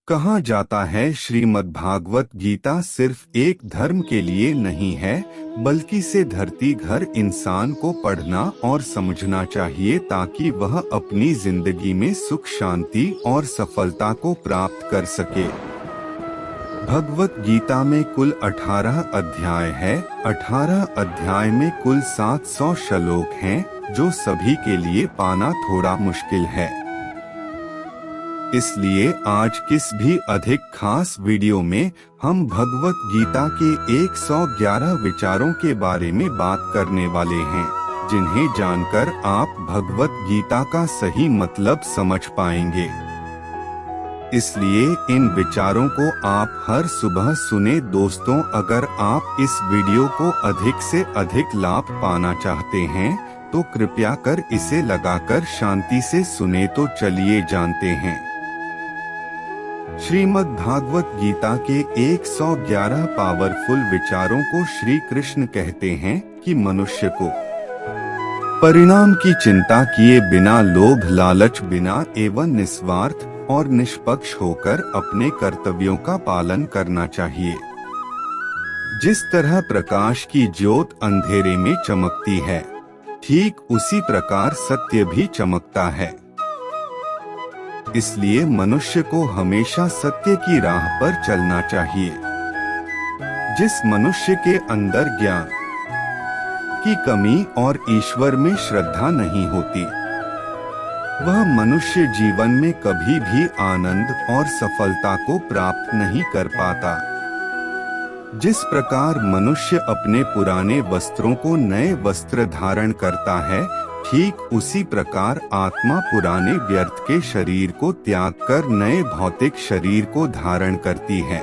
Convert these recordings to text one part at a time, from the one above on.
कहा जाता है श्रीमद्भागवत गीता सिर्फ एक धर्म के लिए नहीं है, बल्कि से धरती घर इंसान को पढ़ना और समझना चाहिए ताकि वह अपनी जिंदगी में सुख शांति और सफलता को प्राप्त कर सके। भगवत गीता में कुल 18 अध्याय है। 18 अध्याय में कुल 700 श्लोक हैं, जो सभी के लिए पाना थोड़ा मुश्किल है। इसलिए आज किस भी अधिक खास वीडियो में हम भगवत गीता के 111 विचारों के बारे में बात करने वाले हैं, जिन्हें जानकर आप भगवत गीता का सही मतलब समझ पाएंगे। इसलिए इन विचारों को आप हर सुबह सुने दोस्तों। अगर आप इस वीडियो को अधिक से अधिक लाभ पाना चाहते हैं तो कृपया कर इसे लगाकर शांति से सुने। तो चलिए जानते हैं। श्रीमद्भागवत गीता के 111 पावरफुल विचारों को श्री कृष्ण कहते हैं कि मनुष्य को परिणाम की चिंता किए बिना, लोभ लालच बिना एवं निस्वार्थ और निष्पक्ष होकर अपने कर्तव्यों का पालन करना चाहिए। जिस तरह प्रकाश की ज्योत अंधेरे में चमकती है, ठीक उसी प्रकार सत्य भी चमकता है। इसलिए मनुष्य को हमेशा सत्य की राह पर चलना चाहिए। जिस मनुष्य के अंदर ज्ञान की कमी और ईश्वर में श्रद्धा नहीं होती, वह मनुष्य जीवन में कभी भी आनंद और सफलता को प्राप्त नहीं कर पाता। जिस प्रकार मनुष्य अपने पुराने वस्त्रों को नए वस्त्र धारण करता है, ठीक उसी प्रकार आत्मा पुराने व्यर्थ के शरीर को त्याग कर नए भौतिक शरीर को धारण करती है।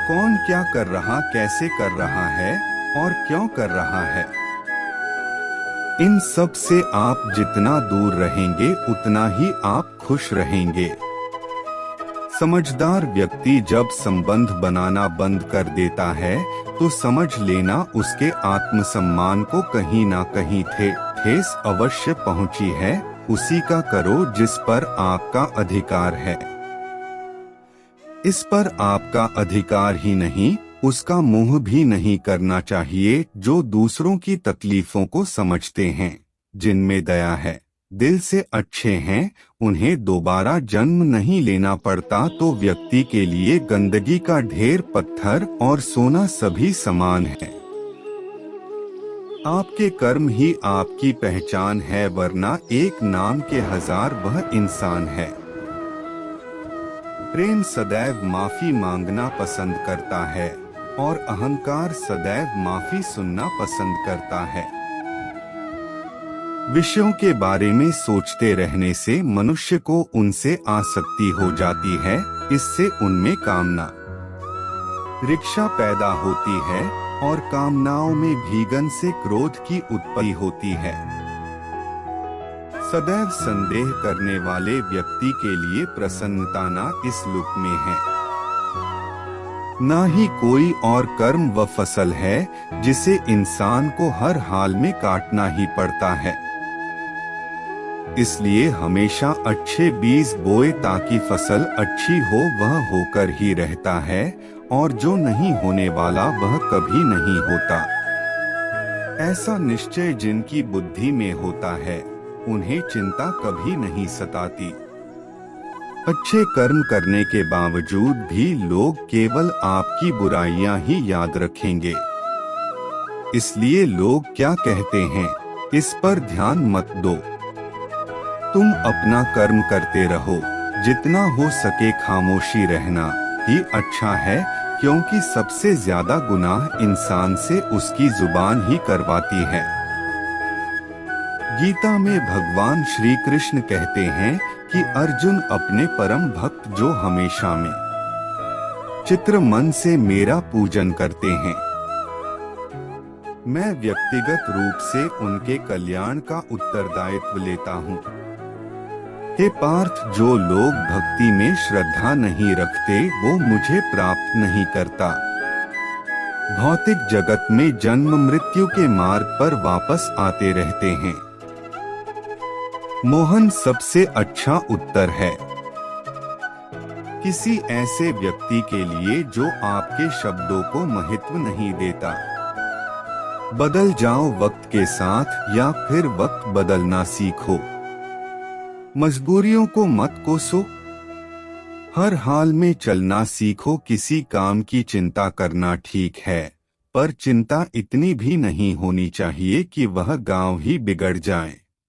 कौन क्या कर रहा, कैसे कर रहा है और क्यों कर रहा है, इन सब से आप जितना दूर रहेंगे उतना ही आप खुश रहेंगे। समझदार व्यक्ति जब संबंध बनाना बंद कर देता है तो समझ लेना उसके आत्मसम्मान को कहीं ना कहीं ठेस अवश्य पहुंची है। उसी का करो जिस पर आपका अधिकार है। इस पर आपका अधिकार ही नहीं, उसका मोह भी नहीं करना चाहिए। जो दूसरों की तकलीफों को समझते हैं, जिनमें दया है, दिल से अच्छे हैं, उन्हें दोबारा जन्म नहीं लेना पड़ता। तो व्यक्ति के लिए गंदगी का ढेर, पत्थर और सोना सभी समान है। आपके कर्म ही आपकी पहचान है, वरना एक नाम के 1000 वह इंसान है। प्रेम सदैव माफी मांगना पसंद करता है और अहंकार सदैव माफी सुनना पसंद करता है। विषयों के बारे में सोचते रहने से मनुष्य को उनसे आसक्ति हो जाती है। इससे उनमें कामना रिक्शा पैदा होती है और कामनाओं में भीगन से क्रोध की उत्पत्ति होती है। सदैव संदेह करने वाले व्यक्ति के लिए प्रसन्नता ना इस लोक में है, ना ही कोई और कर्म व फसल है जिसे इंसान को हर हाल में काटना ही पड़ता है। इसलिए हमेशा अच्छे बीज बोए ताकि फसल अच्छी हो। वह होकर ही रहता है और जो नहीं होने वाला वह कभी नहीं होता। ऐसा निश्चय जिनकी बुद्धि में होता है, उन्हें चिंता कभी नहीं सताती। अच्छे कर्म करने के बावजूद भी लोग केवल आपकी बुराइयां ही याद रखेंगे। इसलिए लोग क्या कहते हैं, इस पर ध्यान मत दो। तुम अपना कर्म करते रहो। जितना हो सके खामोशी रहना ही अच्छा है, क्योंकि सबसे ज्यादा गुनाह इंसान से उसकी जुबान ही करवाती है। गीता में भगवान श्री कृष्ण कहते हैं कि अर्जुन अपने परम भक्त जो हमेशा में चित्र मन से मेरा पूजन करते हैं, मैं व्यक्तिगत रूप से उनके कल्याण का उत्तरदायित्व लेता हूँ। हे पार्थ, जो लोग भक्ति में श्रद्धा नहीं रखते वो मुझे प्राप्त नहीं करता। भौतिक जगत में जन्म मृत्यु के मार्ग पर वापस आते रहते हैं। मोहन सबसे अच्छा उत्तर है। किसी ऐसे व्यक्ति के लिए जो आपके शब्दों को महत्व नहीं देता। बदल जाओ वक्त के साथ या फिर वक्त बदलना सीखो। मजबूरियों को मत कोसो। हर हाल में चलना सीखो। किसी काम की चिंता करना ठीक है, पर चिंता इतनी भी नहीं होनी चाहिए कि वह गांव ही बिगड़ जाए।